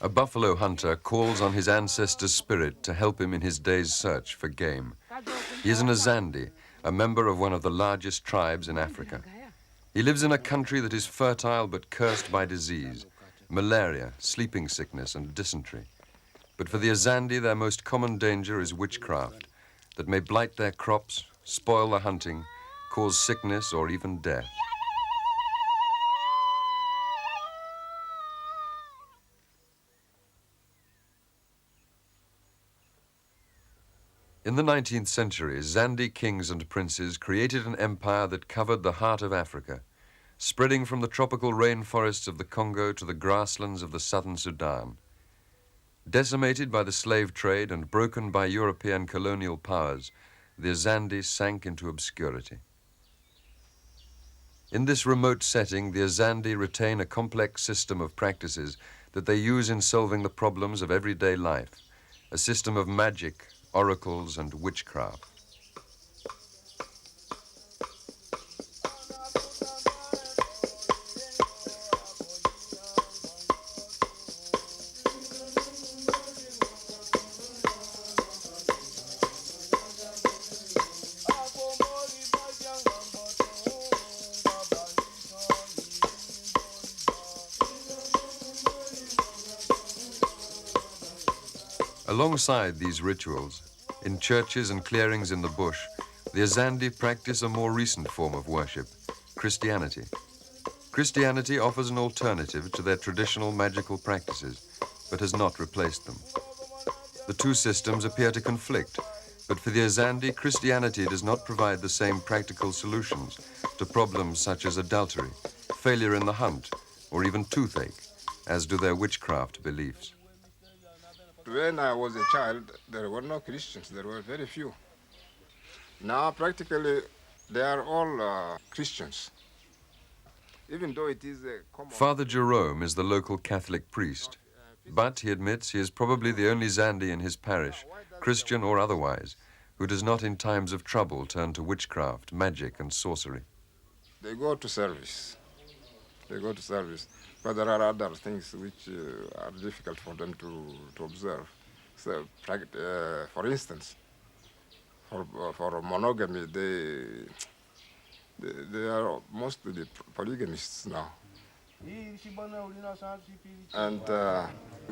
A buffalo hunter calls on his ancestor's spirit to help him in his day's search for game. He is an Azande, a member of one of the largest tribes in Africa. He lives in a country that is fertile but cursed by disease, malaria, sleeping sickness, and dysentery. But for the Azande, their most common danger is witchcraft that may blight their crops, spoil the hunting, cause sickness, or even death. In the 19th century, Zande kings and princes created an empire that covered the heart of Africa, spreading from the tropical rainforests of the Congo to the grasslands of the southern Sudan. Decimated by the slave trade and broken by European colonial powers, the Azande sank into obscurity. In this remote setting, the Azande retain a complex system of practices that they use in solving the problems of everyday life, a system of magic, oracles, and witchcraft. Alongside these rituals, in churches and clearings in the bush, the Azande practice a more recent form of worship, Christianity. Christianity offers an alternative to their traditional magical practices, but has not replaced them. The two systems appear to conflict, but for the Azande, Christianity does not provide the same practical solutions to problems such as adultery, failure in the hunt, or even toothache, as do their witchcraft beliefs. When I was a child, there were no Christians. There were very few. Now, practically, they are all Christians. Even though it is a common... Father Jerome is the local Catholic priest, but he admits he is probably the only Zande in his parish, Christian or otherwise, who does not in times of trouble turn to witchcraft, magic, and sorcery. They go to service. They go to service. But there are other things which are difficult for them to observe. So, for instance, for monogamy, they are mostly polygamists now. And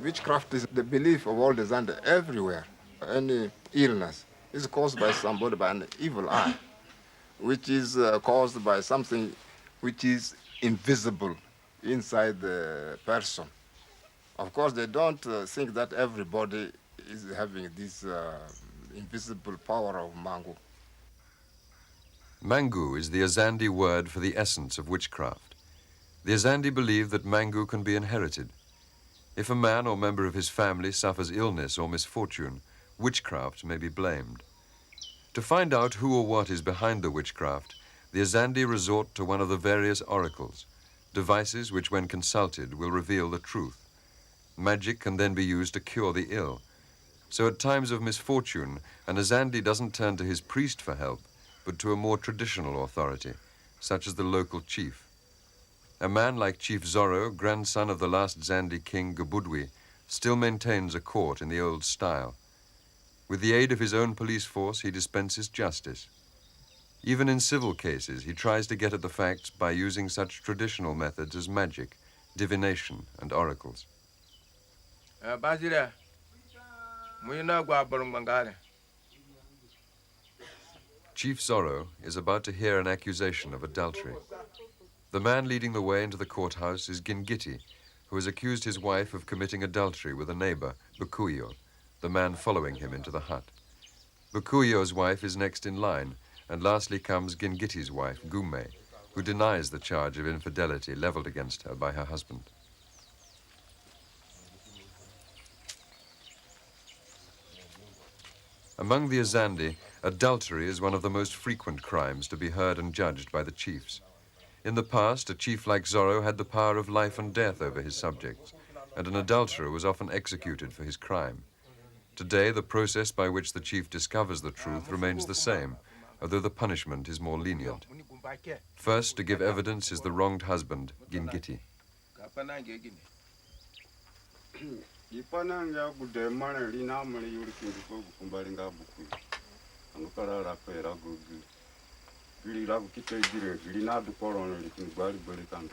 witchcraft is the belief of all the Zande everywhere. Any illness is caused by somebody, by an evil eye, which is caused by something which is invisible inside the person. Of course, they don't think that everybody is having this invisible power of mangu. Mangu is the Azande word for the essence of witchcraft. The Azande believe that mangu can be inherited. If a man or member of his family suffers illness or misfortune, witchcraft may be blamed. To find out who or what is behind the witchcraft, the Azande resort to one of the various oracles, devices which, when consulted, will reveal the truth. Magic can then be used to cure the ill. So at times of misfortune, an Azande doesn't turn to his priest for help, but to a more traditional authority, such as the local chief. A man like Chief Zorro, grandson of the last Zande king Gabudwi, still maintains a court in the old style. With the aid of his own police force, he dispenses justice. Even in civil cases, he tries to get at the facts by using such traditional methods as magic, divination, and oracles. Chief Zorro is about to hear an accusation of adultery. The man leading the way into the courthouse is Gingiti, who has accused his wife of committing adultery with a neighbor, Bukuyo, the man following him into the hut. Bukuyo's wife is next in line, and lastly comes Gingiti's wife, Gume, who denies the charge of infidelity leveled against her by her husband. Among the Azande, adultery is one of the most frequent crimes to be heard and judged by the chiefs. In the past, a chief like Zorro had the power of life and death over his subjects, and an adulterer was often executed for his crime. Today, the process by which the chief discovers the truth remains the same, although the punishment is more lenient. First to give evidence is the wronged husband, Gingiti. Ipananga Budemana Lina Mali Yurikin Kumbalinga Buku. Anukara Pera Gugu. Lirabu Kita Gire, Lina the Poron, Likin Bari Burikan.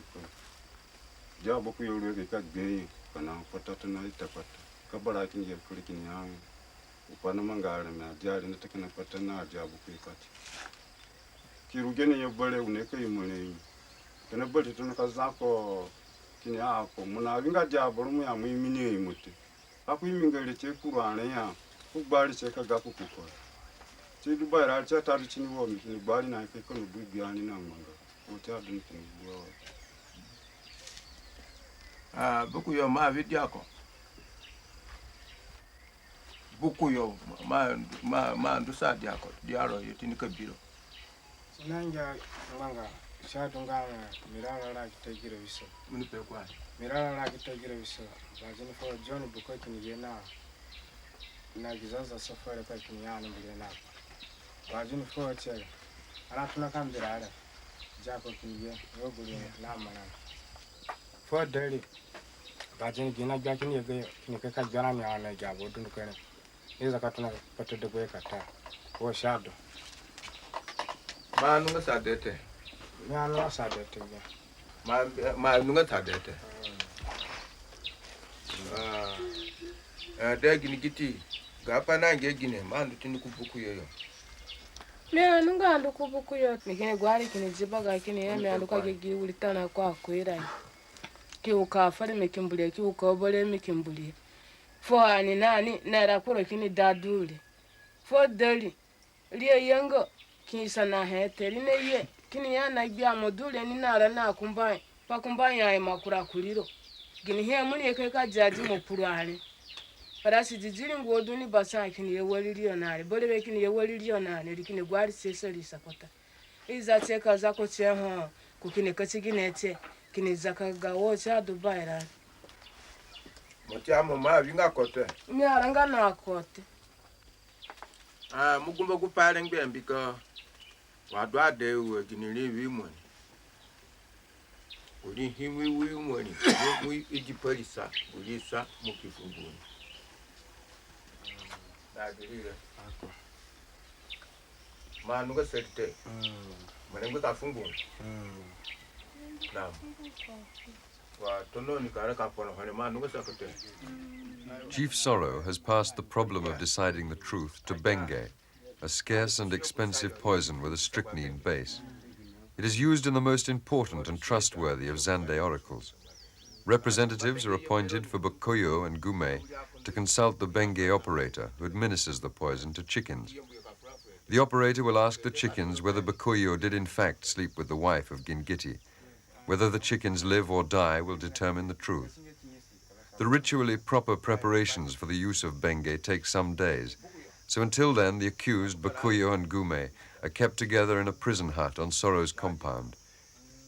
Jabuku Yurika Gay, Pana Potatana Itapata. Kabarakin Yer Kurikin Yang. Upanamangara, Jar in the Takan Patana, Jabuku Kati. Kirugeni Yabale Uneka Yumane. Can a budget on a Kazako Kiniako, Munavinga Jaburum, and we mini. Aku imingeli chekurane ya kubali cheka gaku kukora chidu bara cha tatu chini wo ni bali na ke kono bibiani na manga ucha dun kini bo buku yo ma vidyako buku yo ma ndusa dyako diaro yetini kabiro Nanja manga shatunga mirala la kitegire biso muni pe kwa mirala la kitegire biso bazini for John Bukoti ni yena na gizaza safari kwa kinyana mbele bazini for chele ana tunakambira ala jako kiniye yoguli na mana for daily bazini gina jakini yege kinikeka jana ni ana jabo tunukene iza katuna patode kwe kata wo shado ma nunga sadete Nyalo sadete ma nunga sadete de gini giti gapa nange gine ma ndu tini kubuku yoyo me nunga ndu kubuku yo mikene gwari kine jibaga kine ya me andu kage gi ulitana kwa kwira ki ukafari mikimbulie ki ukobole mikimbulie fo ani nani na rakoro kine daduli fo dali liye yango kinsa na heteri ne ye kini ya na bia module ni nara na kumbai pa kumbai ya makura kuliro gini he muni ke ka jaji mo purale para si jijiri ngodu ni basa kini ye waliriyo nare bole be kini ye waliriyo nare kini gwari seseri sakota iza cheka zako cheho kukine kachiginete kini zakaga wo cha Dubai ra motiamo ma vinga kote mi aranga na kote mugumba kupale ngbembika wadwa de we ginili wimoni uri hiwi wimoni mu ijipolisa uri sa mukifunguni na dirire manu ga sette manengo ta funguni na wa tono ni kara ka pono hane manu ga sakete. Chief Zorro has passed the problem of deciding the truth to Benge, a scarce and expensive poison with a strychnine base. It is used in the most important and trustworthy of Zande oracles. Representatives are appointed for Bakoyo and Gume to consult the Benge operator who administers the poison to chickens. The operator will ask the chickens whether Bakoyo did in fact sleep with the wife of Gingiti. Whether the chickens live or die will determine the truth. The ritually proper preparations for the use of Benge take some days, so until then the accused, Bakuyo and Gume, are kept together in a prison hut on Zorro's compound.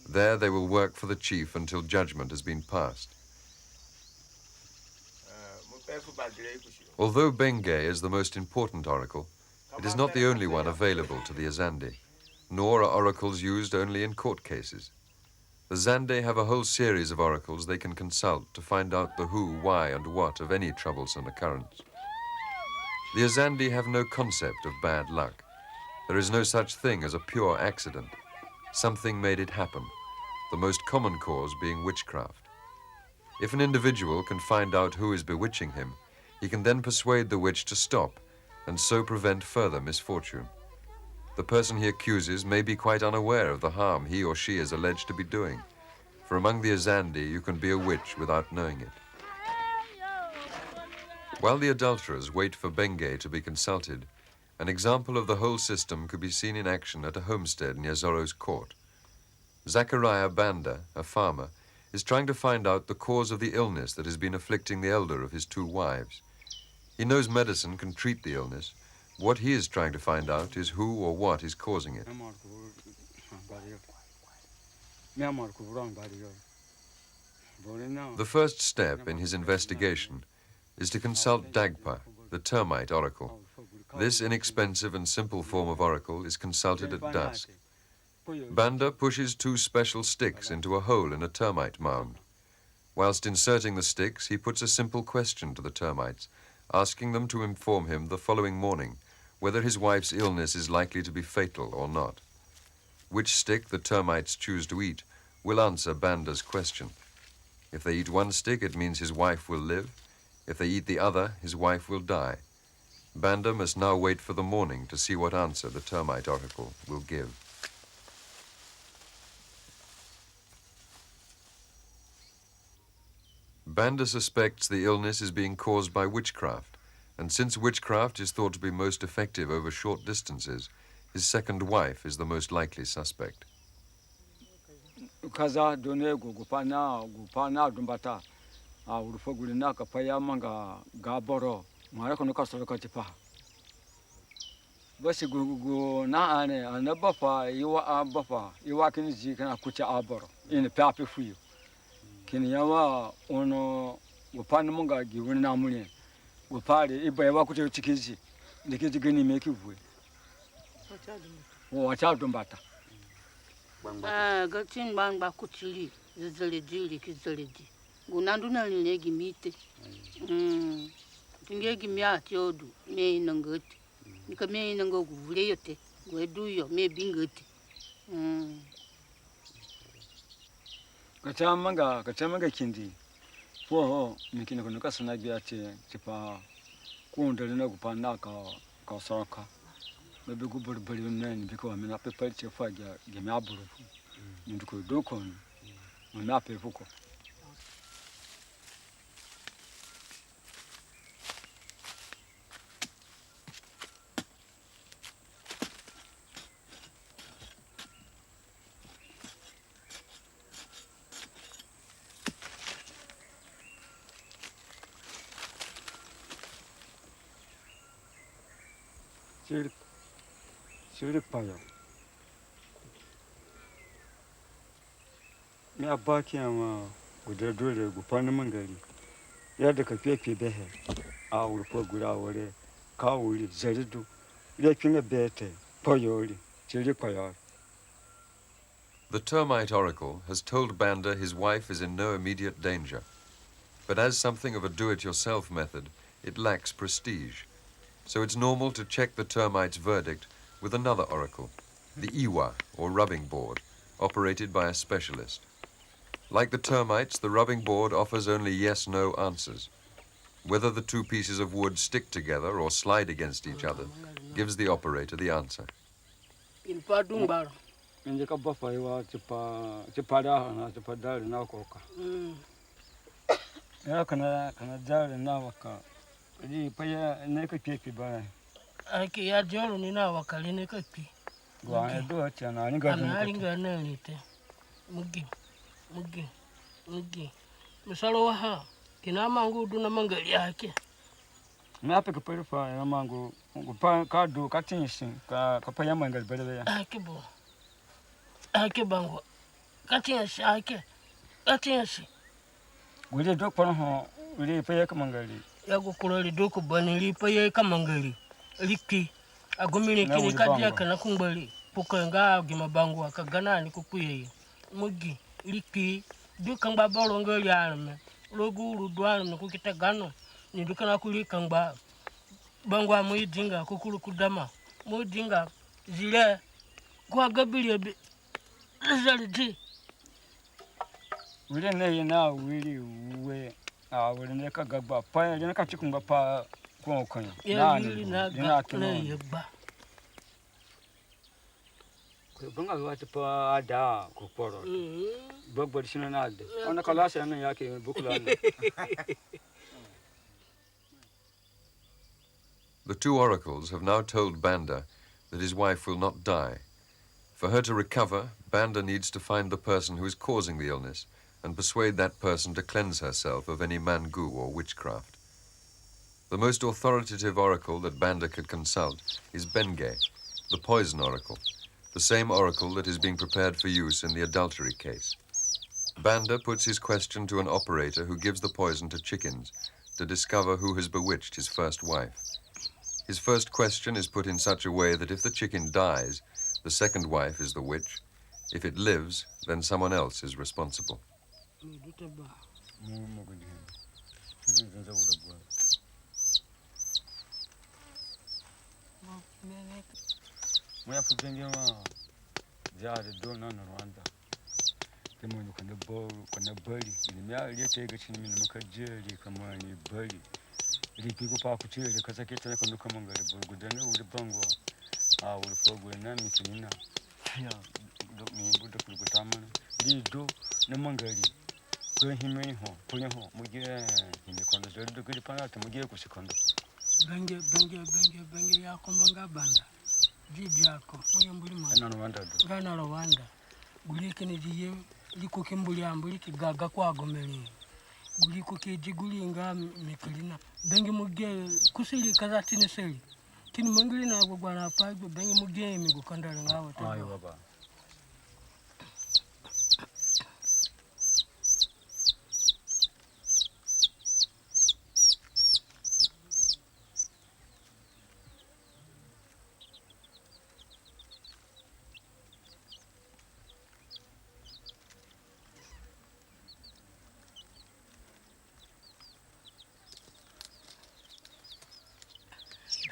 There they will work for the chief until judgment has been passed. Although Benge is the most important oracle, it is not the only one available to the Azande, nor are oracles used only in court cases. The Zande have a whole series of oracles they can consult to find out the who, why, and what of any troublesome occurrence. The Azande have no concept of bad luck. There is no such thing as a pure accident. Something made it happen, the most common cause being witchcraft. If an individual can find out who is bewitching him, he can then persuade the witch to stop and so prevent further misfortune. The person he accuses may be quite unaware of the harm he or she is alleged to be doing, for among the Azande you can be a witch without knowing it. While the adulterers wait for Benge to be consulted, an example of the whole system could be seen in action at a homestead near Zorro's court. Zachariah Banda, a farmer, is trying to find out the cause of the illness that has been afflicting the elder of his two wives. He knows medicine can treat the illness. What he is trying to find out is who or what is causing it. The first step in his investigation is to consult Dagpa, the termite oracle. This inexpensive and simple form of oracle is consulted at dusk. Banda pushes two special sticks into a hole in a termite mound. Whilst inserting the sticks, he puts a simple question to the termites, asking them to inform him the following morning whether his wife's illness is likely to be fatal or not. Which stick the termites choose to eat will answer Banda's question. If they eat one stick, it means his wife will live. If they eat the other, his wife will die. Banda must now wait for the morning to see what answer the termite oracle will give. Banda suspects the illness is being caused by witchcraft, and since witchcraft is thought to be most effective over short distances, his second wife is the most likely suspect. Kaza donego gupana dumbata urufo gulina kapaya manga gaboro mara kono kasoro katipa basi gugu na ane anabafa iwa abafa iwa kinji kana kucha aboro in pape fuyo kini yawa ono gupana manga giwini na muli gupale iba yawa kucha chikizi ndikiji gani mekivwe wacha dumbata gatin bangba kuchili zezeleji kizeleji gunandu na legi mite tingegi miati odu me nangati nika me nango guvule yote gweduyo me bingati kachamanga kindi po mikina kono kasana biate tipa kundele na kupana ka soka bebe gubur bari nani biko amina pepa chefa ga maburu ndiko doko na pefuko Siripaya. Me abaki ama guda dole gufani mangari. Yadda ka fefe behe a urfo gura wore ka wuri zaridu lekin bete poyori siripaya. The termite oracle has told Banda his wife is in no immediate danger, but as something of a do-it-yourself method, it lacks prestige. So it's normal to check the termite's verdict with another oracle, the iwa, or rubbing board, operated by a specialist. Like the termites, the rubbing board offers only yes-no answers. Whether the two pieces of wood stick together or slide against each other gives the operator the answer. Aki ya joro nina wakaline kapi. Gwa do chana ni ga Analinga na nite. Mugi. Misalo waha kina mangu duna mangali yake. Na pe ka purifa ya mango pa ka do ka tinsin ka pa ya mangal bele ya. Akibo. Akibango. Katinsi ake. Katinsi. Gule do kono ho ule pa ya ka mangali. Ya go kolori do ko banili pa ya ka mangali. Liki agumini kini kadia kana kungbali pukenga gima bangu akagana ni kukuye mugi liki dukangba bolongo lyarme logu rudwana ni kukita gano ni dukana kulikangba bangu amuyidinga kukulu kudama muyidinga zile kwa gabili be zalidi Wile ne na wili we wile ne ka gagba pa ne ka chikunga pa ya yuli na yeba bunga wati pa ada kuporo bogbo shino na ade ona kala sa na yake bukula. The two oracles have now told Banda that his wife will not die. For her to recover, Banda needs to find the person who is causing the illness and persuade that person to cleanse herself of any mangu or witchcraft. The most authoritative oracle that Banda could consult is Benge, the poison oracle, the same oracle that is being prepared for use in the adultery case. Banda puts his question to an operator who gives the poison to chickens to discover who has bewitched his first wife. His first question is put in such a way that if the chicken dies, the second wife is the witch. If it lives, then someone else is responsible. Moya Benge wa jari dona na Rwanda. Kama ni kuna bali. Ni ya lete ga chini mina makajeri kama ni bali. Ripigo pa kuchele kaza ketana kondo kama ngale gudane uri bangwa. Uri fogo na mikinina. Ya mi buda kulgutamana. Lido na mangali. Kwa hime ho, kunya ho, muge hime kondo zero gudi panata muge kusikondo. Benge ya kombanga banda. Jibi yako, moyo mbuli mwana. Ngana Rwanda do. Ngana Rwanda. Gulike ni diye, liko kimbuli ambuli kigaga kwa gomeli. Guliko kijiguli nga mikulina. Benge muge kusili kaza tini seli. Tini mangili na gwana paibu, benge muge migu kandale ngawa. Ayo baba.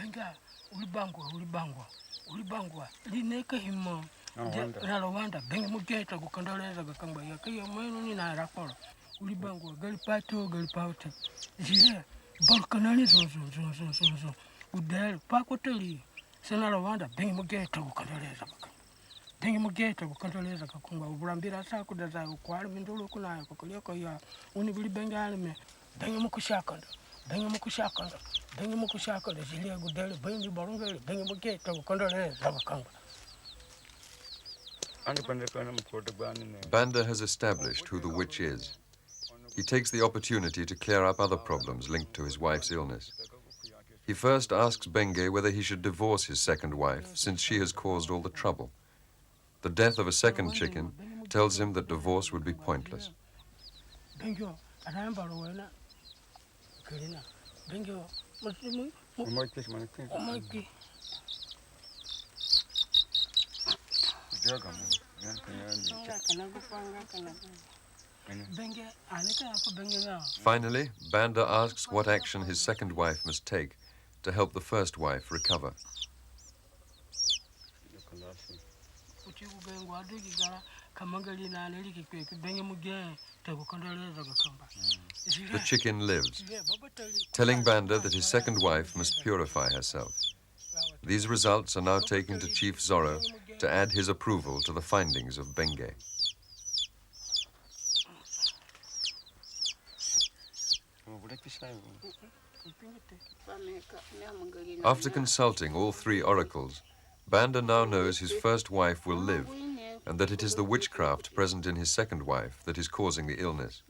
Benga, ulibangwa. Lineka himo. Na Rwanda, benge mugeta gukandaleza gakangba yakiyo mwenu ni na rakoro. Ulibangwa, galipato. Zile, balkanani zo. Udel, pakoteli. Sena Rwanda, benge mugeta gukandaleza gakangba. Benge mugeta gukandaleza gakangba. Uburambira sa kudaza ukwali mindulu kunayo kukulioko ya. Unibuli benge alime. Benge mukushakanda. Benge mukushakanda. Zile gudel, benge barungeli. Benge mugeta gukandaleza gakangba. Banda has established who the witch is. He takes the opportunity to clear up other problems linked to his wife's illness. He first asks Benge whether he should divorce his second wife, since she has caused all the trouble. The death of a second chicken tells him that divorce would be pointless. Finally, Banda asks what action his second wife must take to help the first wife recover. The chicken lives, telling Banda that his second wife must purify herself. These results are now taken to Chief Zorro to add his approval to the findings of Benge. After consulting all three oracles, Banda now knows his first wife will live and that it is the witchcraft present in his second wife that is causing the illness.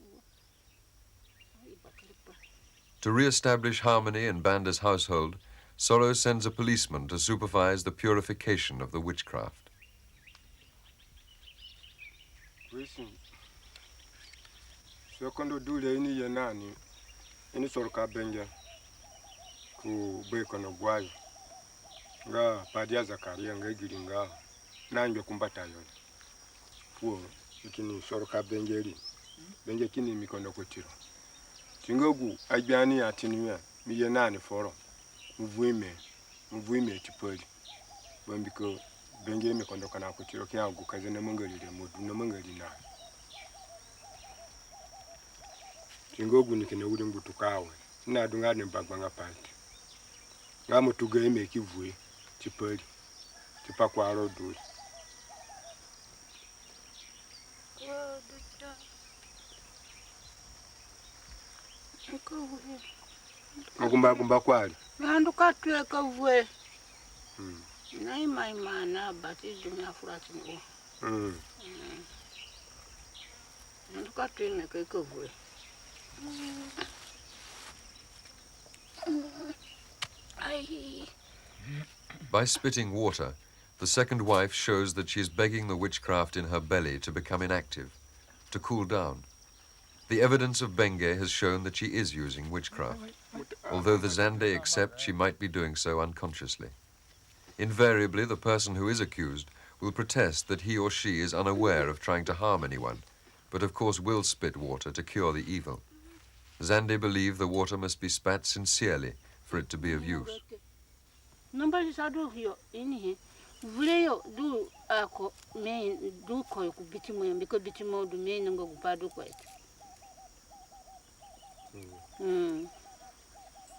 To re-establish harmony in Banda's household, Zorro sends a policeman to supervise the purification of the witchcraft. Nga padia Zakaria nga giringa nanjwe kumbatayo fuo ikini soroka Bengeri Benge kini mikondo kutiro tingogu ajani atiniya miye nani foro mvuime tipoli bambiko Benge mikondo kana kutiro kya gukaze na mangalire mudu na mangali na tingogu nikine uri mbutukawe na dunga ne bagwanga pati ngamutuge ime kivue tipoli tipa kwa rodu Magumba kwali Nanduka tuweka vwe na imana bati dunia furati ngo Nanduka tuweka vwe By spitting water, the second wife shows that she is begging the witchcraft in her belly to become inactive, to cool down. The evidence of Benge has shown that she is using witchcraft, although the Azande accept she might be doing so unconsciously. Invariably, the person who is accused will protest that he or she is unaware of trying to harm anyone, but of course will spit water to cure the evil. Zande believe the water must be spat sincerely for it to be of use. Nobody do here in here. Vleo do ako me do ko ku bitimo because bitimo do me ngo ku padu ko.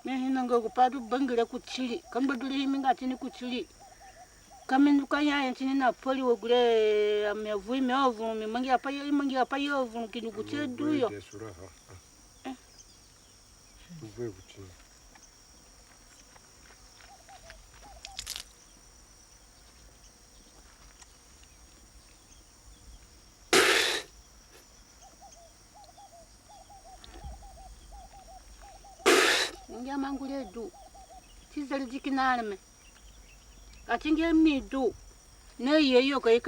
Me hinanga ku padu bangire ku chili. Kamba dule himinga tini ku chili. Kamin kaya tini na poli wo gure me vui me ovu me mangi apa yo ovu kinu ku che do yo. Ngia mangule do. Tizali dikinalme. Atinge mi do. Ne yeyo kai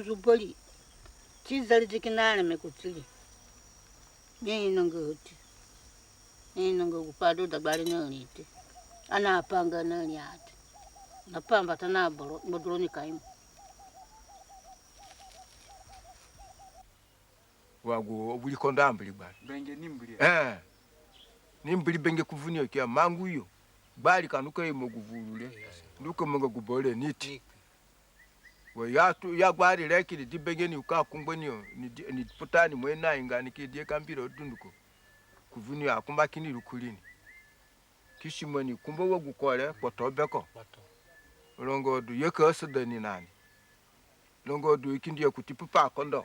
zubali. Tizali dikinalme ku chili. Me inanguti. Inangu kupado da bari nalite. Ana panga naliate. Na pamba tana bodroni kaimu. Wago obuli kondambuli bali. Benge nimbuli. Nimbuli benge kuvunio kia mangu yo. Bali kanuka imo guvulule. Nduka mga gubole niti. Ya gwari leki di benge ni uka kumbonio ni putani mwena inga nikidie kambiro dunduko. Kuvunio akumba kini lukulini. Kishimoni kumba wagukole kwa tobeko. Longo du yeke osede ni nani. Longo du ikindi ya kutipupa kondo.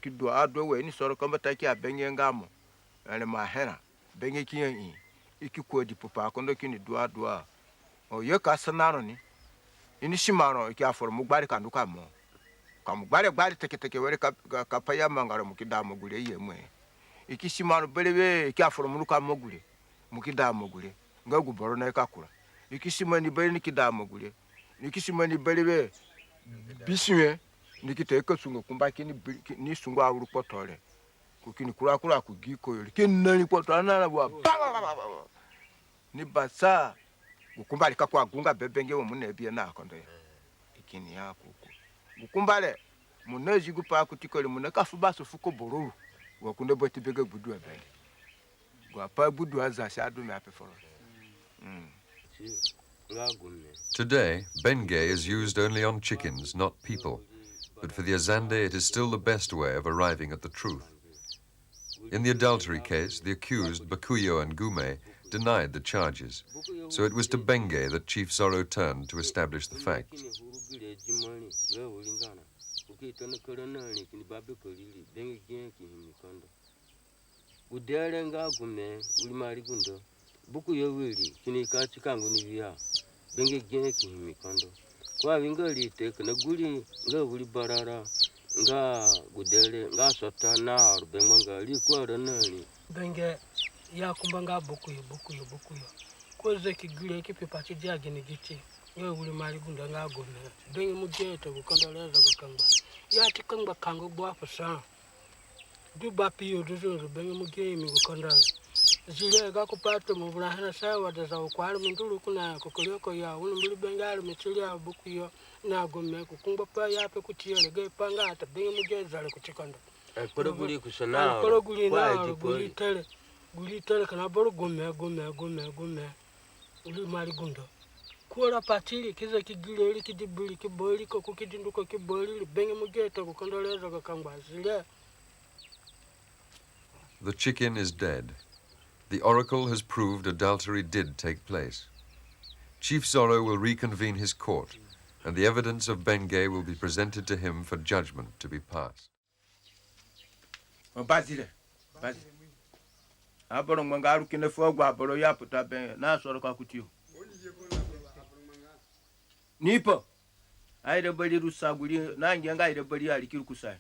Kido adwe we ni soro kamba taki ya benge ngamo. Yale mahera. Benge kiyen iki kwa di pupa kondo kini dua. O yeke asanaro ni. Ini shimaro iki aforo mugbari kanduka mo. Mugbari teke were kapaya mangaro mukida mogule iye mwe. Iki shimaro belewe iki aforo munuka mogule. Mukida mogule. Nga guboro na ikakura. Iki shimani bele nikida mogule. Iki shimani belewe bishime nikiteka sungo kumbaki ni sungo awuru potole. Kukini kura kugiko yoli. Kini nani potole nana wa. Ni basa. Gukumbale kakwa gunga bebenge wo munebie na akondo. Ikini ya kuku. Gukumbale muneji gupa kutikole muneka fubaso fuko bororo. Wakunde boti bege budu abenge. Guapa budu aza shadu me apeforo. Today, Benge is used only on chickens, not people. But for the Azande, it is still the best way of arriving at the truth. In the adultery case, the accused, Bakuyo and Gume, denied the charges. So it was to Benge that Chief Zorro turned to establish the facts. Benge gene kimi kondo kwa wingali tek na guli nga wuli barara nga gudele nga sota na rubemanga li kwa ranani Benge ya kumbanga bukuyo koze kigule kipipa kijya gene gichi nga wuli mali gunda nga gone benge mugete gukondoleza gukangba ya tikangba kango bwa pasa du bapiyo du benge mugemi gukondola zile ga kupata mu bulahana sawa da za kwali mundulu kuna kokoleko ya unu mbili bengali mechilia bukuyo na gome kukungba pa yape kutiyele ge panga ata benge mugezale kuchikondo koro guli kusana koro guli na guli tele kana boro gome uli mali gundo kuora patili kiza kigile ili kidibuli kiboli ko kukidinduko kiboli benge mugete kukondoleza gakangba zile. The chicken is dead. The oracle has proved adultery did take place. Chief Zorro will reconvene his court, and the evidence of Benge will be presented to him for judgment to be passed. Bazile. Aboro mwangaru kine fogwa aboro yaputa Benge na soro kwa kutiyo. Nipo. Aire bali rusaguli na ngenga aire bali alikiru kusai.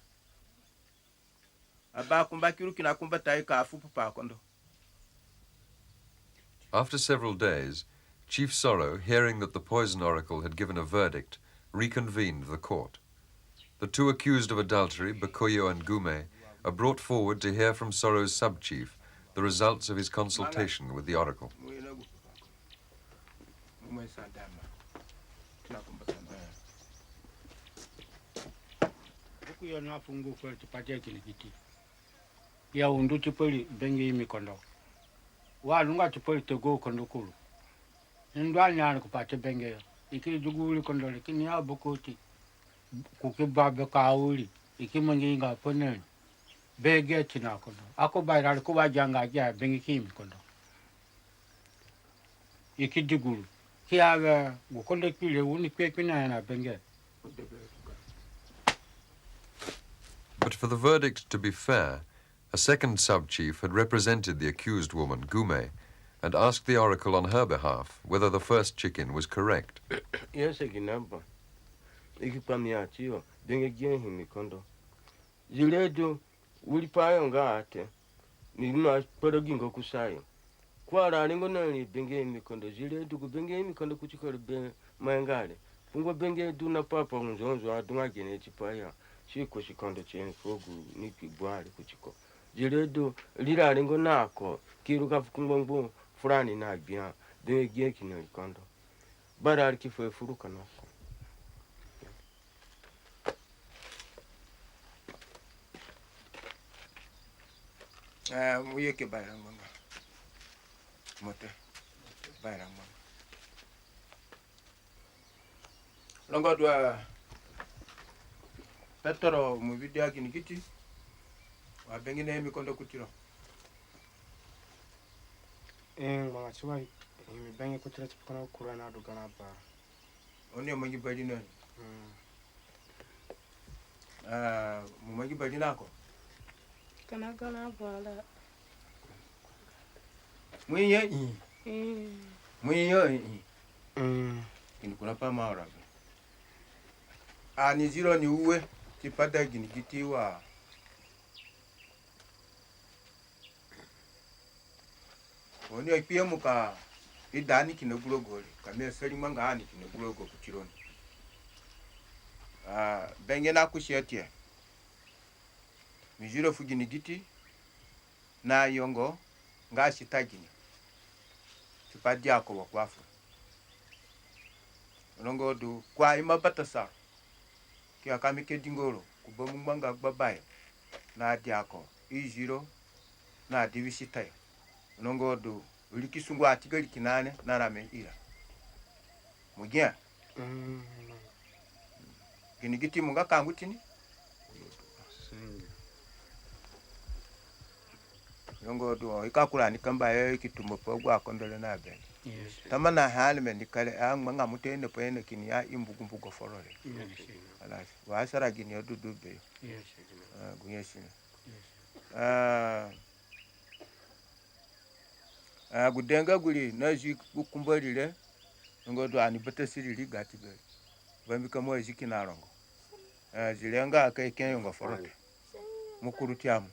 Aba kumbakiru kina kumbata ika afupu pa kondo. After several days, Chief Zorro, hearing that the poison oracle had given a verdict, reconvened the court. The two accused of adultery, Bakuyo and Gume, are brought forward to hear from Zorro's sub-chief the results of his consultation with the oracle. kuyo na fungu kwa tupatia kilikiti ya undu chipoli Benge imikondo wa lunga chipoli tego kondo kulu ndwa nyana kupate Benge iki juguli kondo lakini ya bokoti kukibabe kauli iki manginga poneni Bege china kondo ako bayra ko bajanga ja Benge kimikondo iki jugulu kiaga gukonde kile uni kwekina na Benge. But for the verdict to be fair, a second sub-chief had represented the accused woman, Gume, and asked the oracle on her behalf whether the first chicken was correct. Yes, Ginamba. Ikipamiachio, Benge himikondo. Ziledo, ulipayo ngate, nilima pedogingo kusayo. Kwa raningo nani Benge himikondo, ziledo Benge himikondo kuchikore be mangale. Pungo Benge duna papa unzonzo adunga gene chipaya. Chiko chikondo cheni fogu niki bwali kuchiko. Ziledo, lira ringo nako, kiruka fukumbombo, fulani na bia, Benge himikondo. Bara alikifwe furuka nako. Muyeke bayra mama. Mote. Bayra mama. Longo dwa Petro mu video kinikiti. Wa Benge na imikondo kutiro. Mga chiwa Benge kutira chipana kura na dugana ba. Oni omangi bali nani? Mu mangi bali nako. Kana bala. Mwenye Mwenye Kinikuna pa maura. Ni zero ni uwe tipata kinikiti wa Oni akpia muka idani kinogulogole kamera sali manga ani kinogulogo kuchironi. Benge na kushiatia. Mijiro fugini giti na yongo ngashi tagini. Tipadi yako wakwafu. Longo du kwa imabatasa. Kia kamike dingoro kubomu manga babaye na diako ijiro na divisitayo. Longo du ulikisungu atigali kinane na rame ira. Mugia. Ginigiti munga kangutini. Longo du ikakula nikamba kitumo pogwa kondole na Benge. Tamana halme nikale manga mutene poene kini ya imbukumbuko forole. Alas wasara gini odudu be. Gunyeshina. Gudenga guli naji gukumbalile ngodo ani betesiri ligati be. Bambika mo eziki narongo. Zilenga akaikenya forole. Mukurutiamu.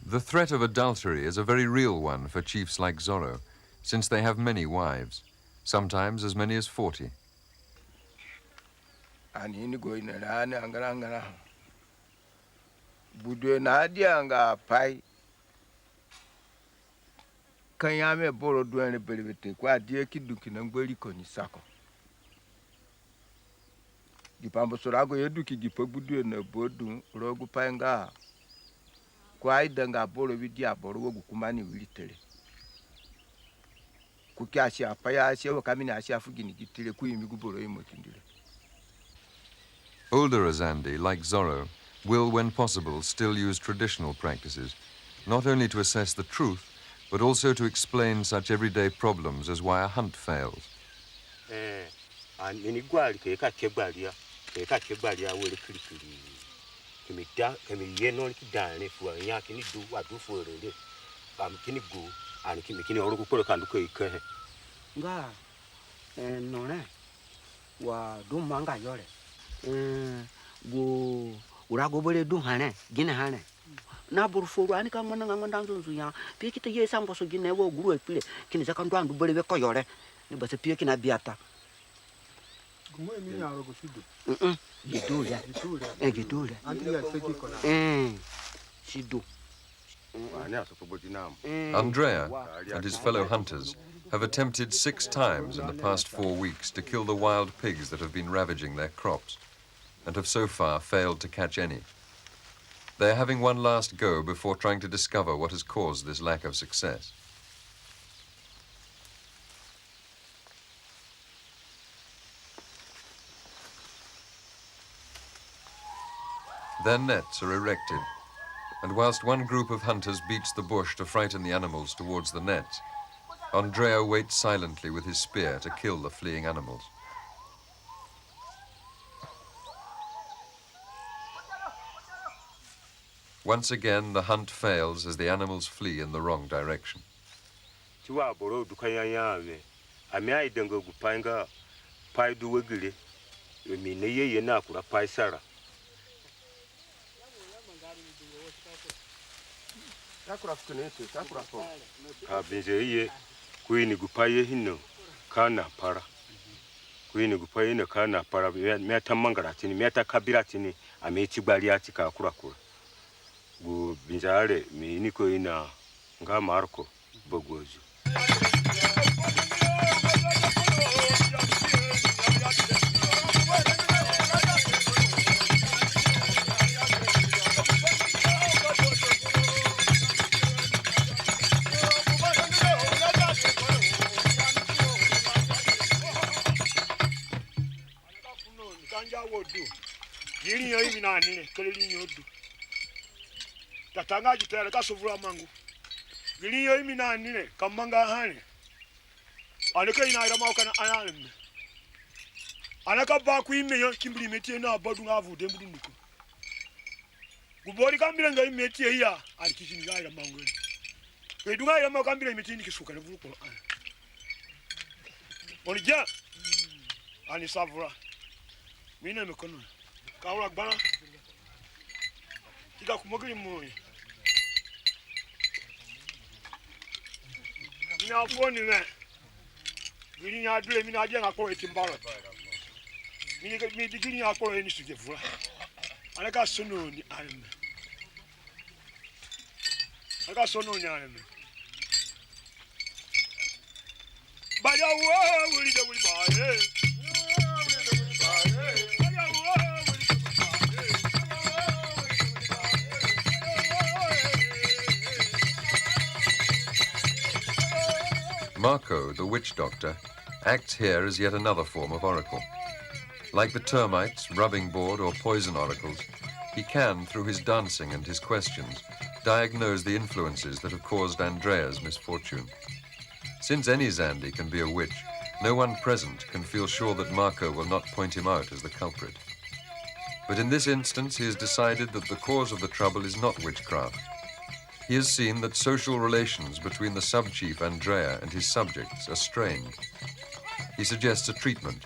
The threat of adultery is a very real one for chiefs like Zorro, since they have many wives, sometimes as many as 40. Ani go ina rani angara. Budwe na adianga pai. Kanyame boro duane belibete kwa die kiduki na ngweli koni sako. Gipambo sorago yeduki gipabudwe na bodu rogu paenga. Kwa idanga boro vidia boro wogu kumani wilitere. Kukiashi apaya ashe wakamini ashe afugini gitire kuimigu boro imotindire. Older Azande, like Zorro, will, when possible, still use traditional practices, not only to assess the truth, but also to explain such everyday problems as why a hunt fails. Wa dumanga yore go urago bole du hane gine hane na burfuru ani ka mona nganda nzunzu ya pie kita ye sambo so gine wo guru epile kini zaka ndwandu bole be ko yore ni base pie kina biata gumo emi ya rogo sidu gidula gidula anti ya seki kona sidu Andrea and his fellow hunters have attempted 6 times in the past 4 weeks to kill the wild pigs that have been ravaging their crops, and have so far failed to catch any. They are having one last go before trying to discover what has caused this lack of success. Their nets are erected, and whilst one group of hunters beats the bush to frighten the animals towards the nets, Andrea waits silently with his spear to kill the fleeing animals. Once again, the hunt fails as the animals flee in the wrong direction. Queen gupaye hino kana para. Queen gupaye no kana para meta mangaratini meta kabiratini amechi baliati ka kurakura. Gu binjare mi niko ina nga marko bogozu. Yiri yo imi na nile keleli nyodu tatanga jitera ka sovura mangu yiri yo imi na nile kamanga hane anaka ina ira mauka na analem anaka ba ku ime yo kimbili metie na bodu ngavu dembudu nuko gubori kambira nga imetie ya alikishini ga ira mangu we dunga ira mauka kambira imetie nikisuka na vuko onija ani savura mina mekono kaula gbara kika kumogiri moyo mina foni me giri nya dule mina aje ngakoro etimbaro mi digiri nya akoro eni suje fura anaka sono ni alme anaka sono ni alme baya wo wuri de wuri ba Marco, the witch doctor, acts here as yet another form of oracle. Like the termites, rubbing board, or poison oracles, he can, through his dancing and his questions, diagnose the influences that have caused Andrea's misfortune. Since any Zande can be a witch, no one present can feel sure that Marco will not point him out as the culprit. But in this instance, he has decided that the cause of the trouble is not witchcraft. He has seen that social relations between the sub-chief Andrea and his subjects are strained. He suggests a treatment.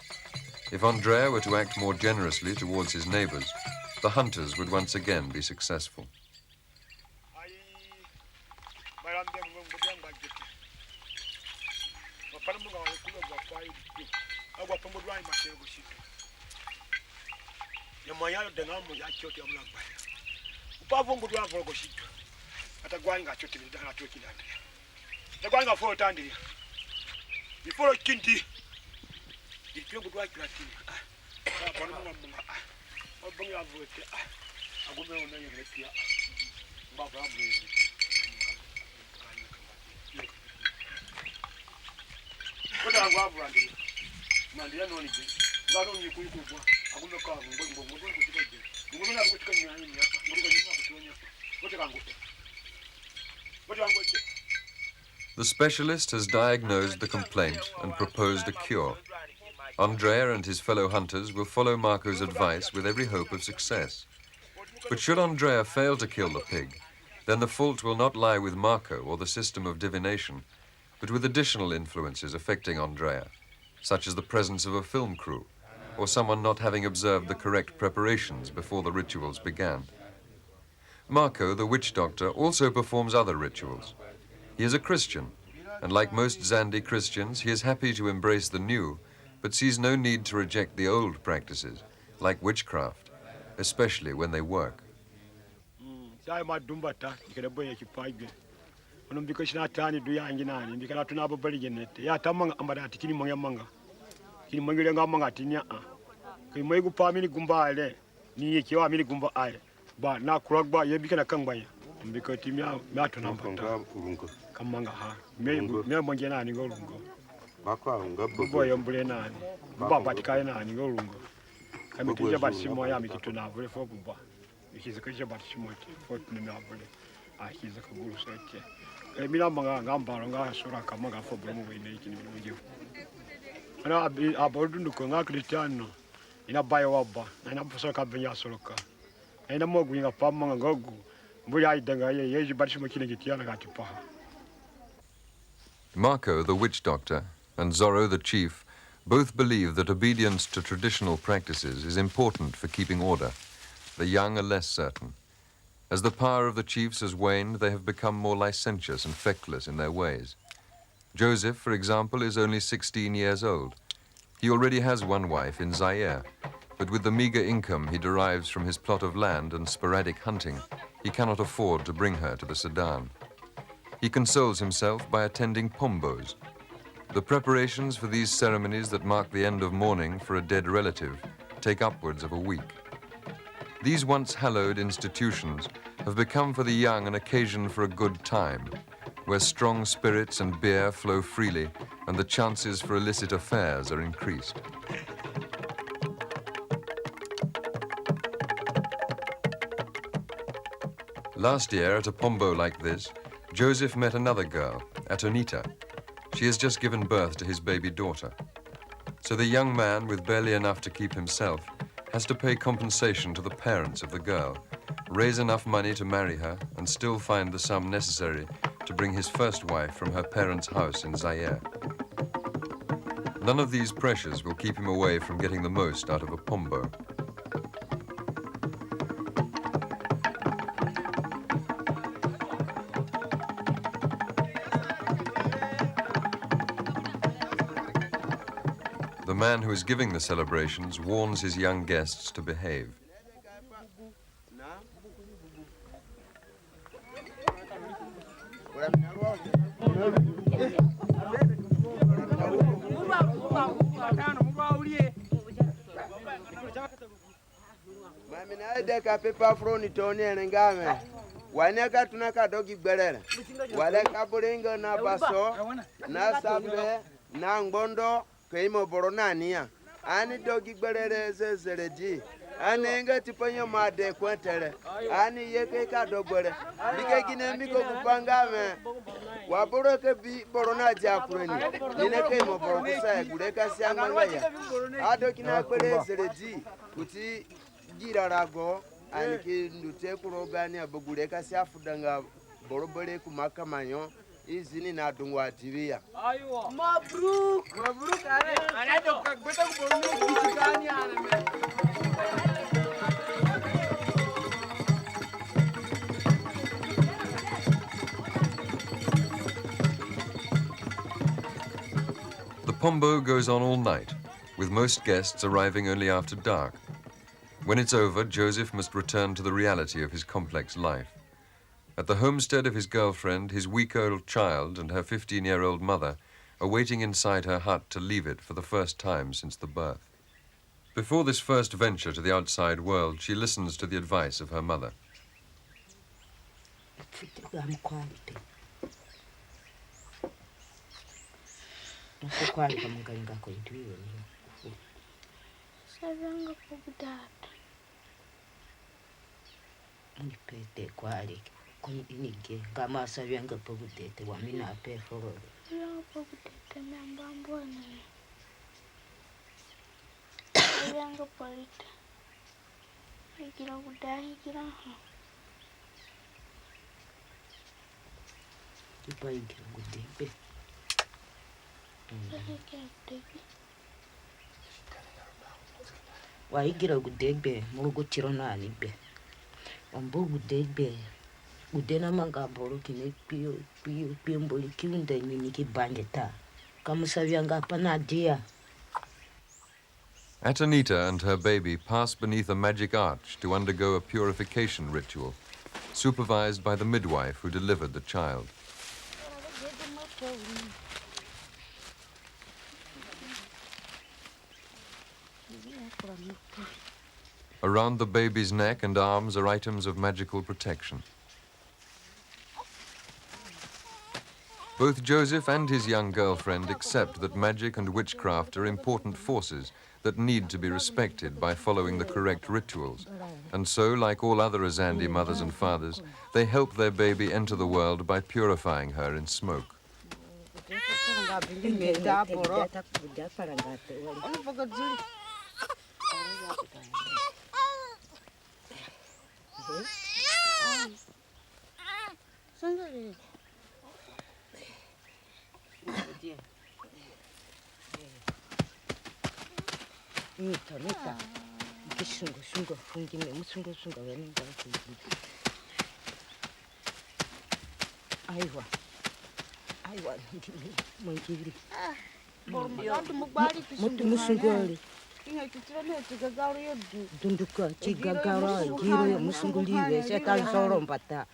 If Andrea were to act more generously towards his neighbors, the hunters would once again be successful. Atagwanga chote ndana toki ndani atagwanga fo tandiri before kindi ilipyo kudwa kilatini bwana munga obonga avote agume ona yelepia baba mwezi koda ngwavu andi mandiya noni je ngaro nyikuyi kubwa agume ka ngo kutikoje ngo na kutikanya nyanya ngo nyuma kutonya kote The specialist has diagnosed the complaint and proposed a cure. Andrea and his fellow hunters will follow Marco's advice with every hope of success. But should Andrea fail to kill the pig, then the fault will not lie with Marco or the system of divination, but with additional influences affecting Andrea, such as the presence of a film crew, or someone not having observed the correct preparations before the rituals began. Marco, the witch doctor, also performs other rituals. He is a Christian, and like most Zande Christians, he is happy to embrace the new, but sees no need to reject the old practices, like witchcraft, especially when they work. ono mbiko shina tani du yangi nani mbikala tunabo bali genete ya tamanga ambada tikini manga manga kini mangile nga manga tinya a kini moygu pamini gumbale ni yeki wa mini gumba ale ba na kuragba yebikana kangba mbiko timya mato namba kamanga ha me mangena nani ngolungo bakwa ngabo boyo mbule nani baba batikaye nani ngolungo kami tije basimo ya mikitu na vule fo bumba ikize kije basimo ti fo tunna vule a kize ko guru sote mina manga ngambalo nga sura kamanga fo bulu mu ine ikini mu ana abodundu ko nga kristiano ina bayo waba ina mposo ka benya soloka ina mogu inga pamanga ngogu mbuli aidanga ye yeji basimo kile kitiana katipa. Marco, the witch doctor, and Zorro, the chief, both believe that obedience to traditional practices is important for keeping order. The young are less certain. As the power of the chiefs has waned, they have become more licentious and feckless in their ways. Joseph, for example, is only 16 years old. He already has one wife in Zaire, but with the meager income he derives from his plot of land and sporadic hunting, he cannot afford to bring her to the Sudan. He consoles himself by attending pombos. The preparations for these ceremonies that mark the end of mourning for a dead relative take upwards of a week. These once hallowed institutions have become for the young an occasion for a good time, where strong spirits and beer flow freely and the chances for illicit affairs are increased. Last year, at a pombo like this, Joseph met another girl, Atonita. She has just given birth to his baby daughter. So the young man, with barely enough to keep himself, has to pay compensation to the parents of the girl, raise enough money to marry her, and still find the sum necessary to bring his first wife from her parents' house in Zaire. None of these pressures will keep him away from getting the most out of a pombo. The man who is giving the celebrations warns his young guests to behave. Mamina pepa froni toni ngame waneka tunaka dogi gberere wale kaburingo na baso na sambe na ngondo keimo boronania ani dogi gberere zezeredi ani nga tiponyo made kwetere ani yeke ka dogbere bike gine miko kupangame waburo ke bi borona jakureni nine keimo borokusa gureka siangangaya ado kina gbere zeredi kuti girarago ani ki ndute kurogani abugureka siafudanga borobere kumakamanyo izini na dungwa tibia aywa mabruk are anaje kugbeta kuboroni kichigani aname. The pombo goes on all night, with most guests arriving only after dark. When it's over, Joseph must return to the reality of his complex life. At the homestead of his girlfriend, his week-old child and her 15-year-old mother are waiting inside her hut to leave it for the first time since the birth. Before this first venture to the outside world, she listens to the advice of her mother. Inige kama savyanga pogudete wamina pe foro ya pogudete membambo ne savyanga polite ikira gudahi ikira ha ipa ikira gudebe wa ikira gudebe murugo tironani be ombo gudebe udena mangaboro kine pio mboli kiunda nini ki Benge kamusavyanga panadia. Atonita and her baby pass beneath a magic arch to undergo a purification ritual, supervised by the midwife who delivered the child. Around the baby's neck and arms are items of magical protection. Both Joseph and his young girlfriend accept that magic and witchcraft are important forces that need to be respected by following the correct rituals. And so, like all other Azande mothers and fathers, they help their baby enter the world by purifying her in smoke. Dunduka, Chigagara, Giro, Musunguli, Setan Zorro, Bata.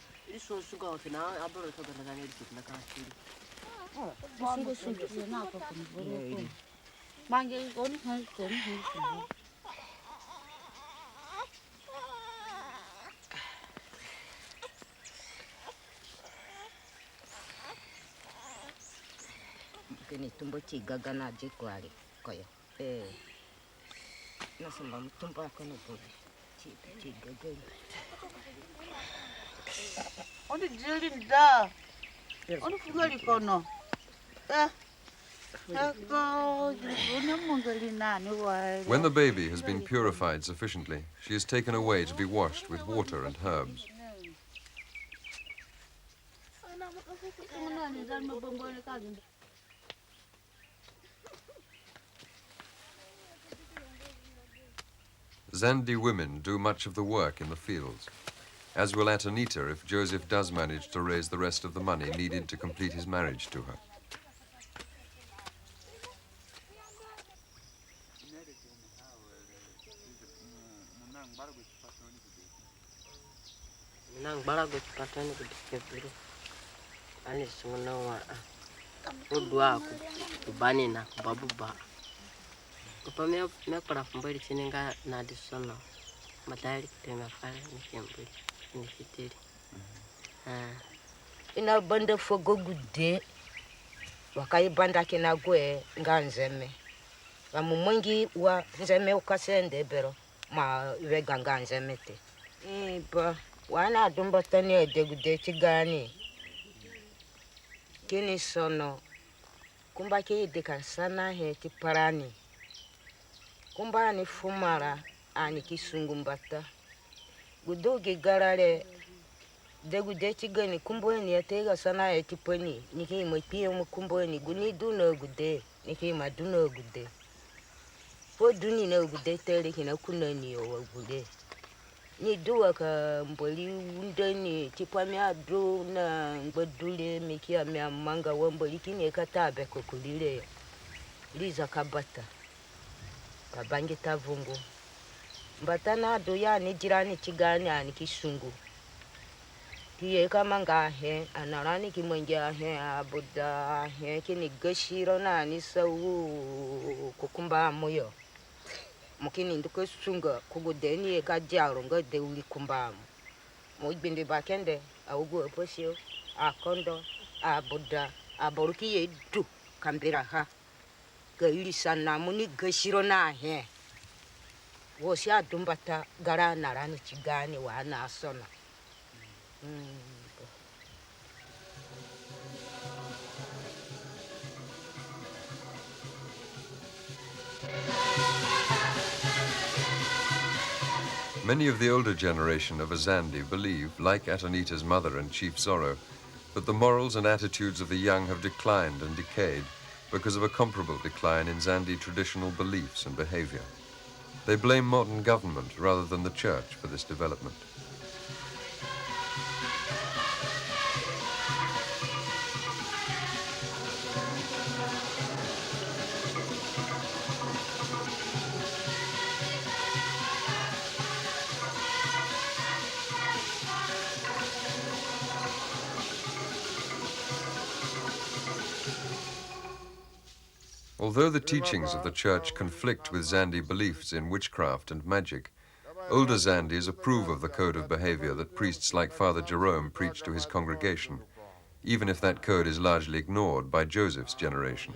Kini tumbo chigaga na jikwari koyo. Nasema mtumbo akono bobe. Chigaga. Oni jili da. Oni fugali kono. When the baby has been purified sufficiently, she is taken away to be washed with water and herbs. Zandi women do much of the work in the fields, as will Atanita if Joseph does manage to raise the rest of the money needed to complete his marriage to her. Ina banda fogo gude wakai banda kina gwe nganzeme wamumongi wa nzeme ukasende bero ma wega nganzeme te ba wana dumba tani edegude chigani kini sono kumba ki dekansana he tiparani kumba ni fumara ani kisungumbata gudogi garare degude chigani kumbweni yatega sana etiponi niki mopie mukumbweni guni duno gude niki maduno gude fo duni na gude tere kina kunani o gude ni duwa ka mboli undani tipami adu na ngbadule miki amya manga wamboli kini katabe kokulile liza kabata kabangi tavungu mbatana adu ya ni jirani chigani ani kisungu kiye kama ngahe anarani kimwenja he abuda he kini gashiro na ni sawu kukumba moyo mukini nduko sunga kugudeni ka jaro nga de uli kumbamu mo ibinde bakende awugo posio akondo abuda aboruki yedu kambira ha ga ili sana muni gashiro na he wosi adumbata gara narani chigani wa na asona Many of the older generation of Azande believe, like Atanita's mother and Chief Zorro, that the morals and attitudes of the young have declined and decayed because of a comparable decline in Zande traditional beliefs and behavior. They blame modern government rather than the church for this development. Although the teachings of the church conflict with Zande beliefs in witchcraft and magic, older Zandes approve of the code of behavior that priests like Father Jerome preach to his congregation, even if that code is largely ignored by Joseph's generation.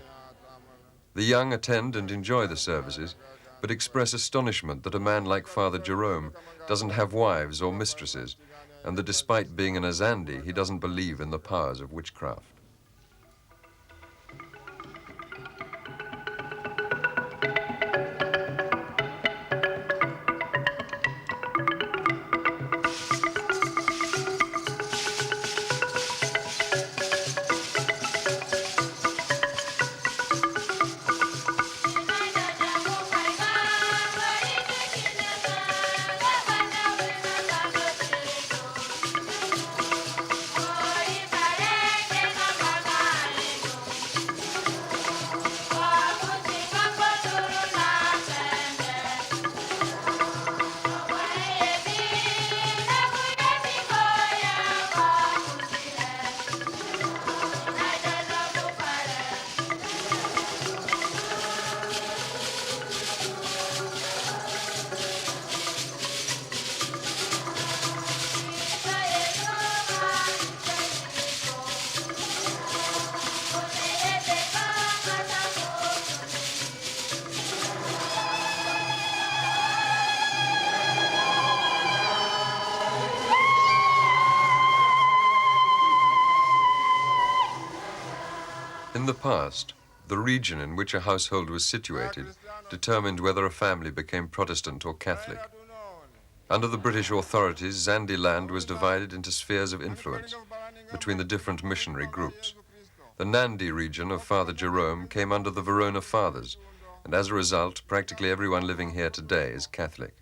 The young attend and enjoy the services, but express astonishment that a man like Father Jerome doesn't have wives or mistresses, and that despite being an Azande, he doesn't believe in the powers of witchcraft. In the past, the region in which a household was situated determined whether a family became Protestant or Catholic. Under the British authorities, Zande land was divided into spheres of influence between the different missionary groups. The Nandi region of Father Jerome came under the Verona Fathers, and as a result, practically everyone living here today is Catholic.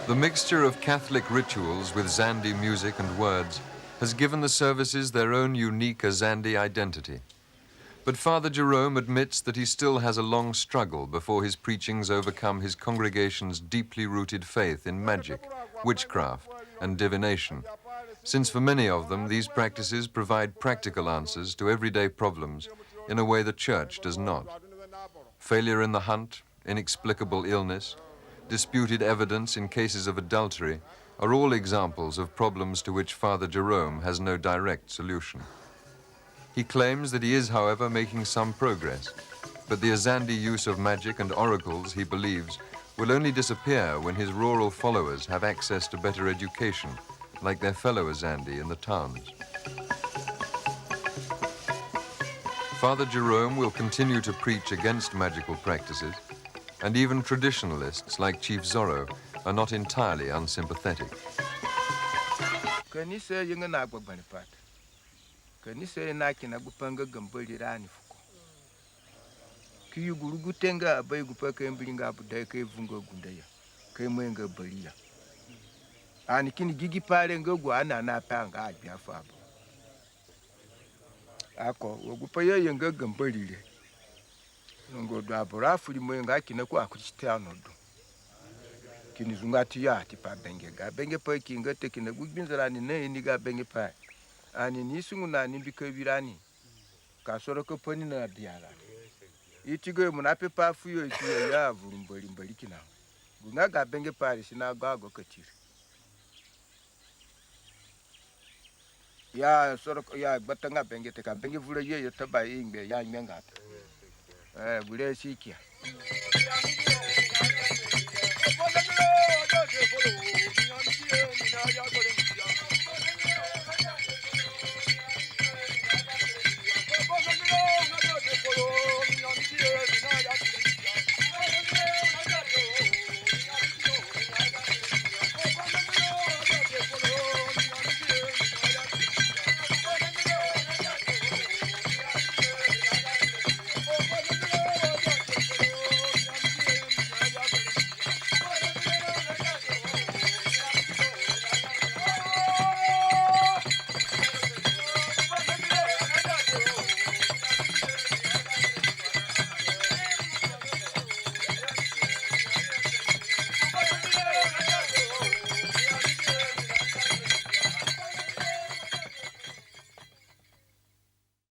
The mixture of Catholic rituals with Zande music and words has given the services their own unique Azande identity. But Father Jerome admits that he still has a long struggle before his preachings overcome his congregation's deeply rooted faith in magic, witchcraft, and divination, since for many of them these practices provide practical answers to everyday problems in a way the church does not. Failure in the hunt, inexplicable illness, disputed evidence in cases of adultery are all examples of problems to which Father Jerome has no direct solution. He claims that he is, however, making some progress, but the Azande use of magic and oracles, he believes, will only disappear when his rural followers have access to better education, like their fellow Azande in the towns. Father Jerome will continue to preach against magical practices, and even traditionalists like Chief Zorro are not entirely unsympathetic. Kanisa yenga na agbagban pat. Kanisa na kina gupanga gambali rani fuko. Ki gurugu tenga abai gupaka emblinga abudai kai vunga gundaya. Kai mwenga balia. Ani kini gigi pale ngogu ana na panga abia fabo. Ako wogupaya yenga gambali le. Ngo do abora fuli mwenga kina kwa kuchitano do. Kini zungati ya tipa Benge ga Benge pa kinga te kina gugbinzarani ne ni ga Benge pa ani ni sunguna ni bikabirani ka soro ko pani na biara itigo muna pepa fuyo itiyo ya vurumbali mbali kina gunga ga Benge pa sina ga go katiri ya soro ya batanga Benge te ka Benge vula ye taba ingbe ya nyenga bule sikia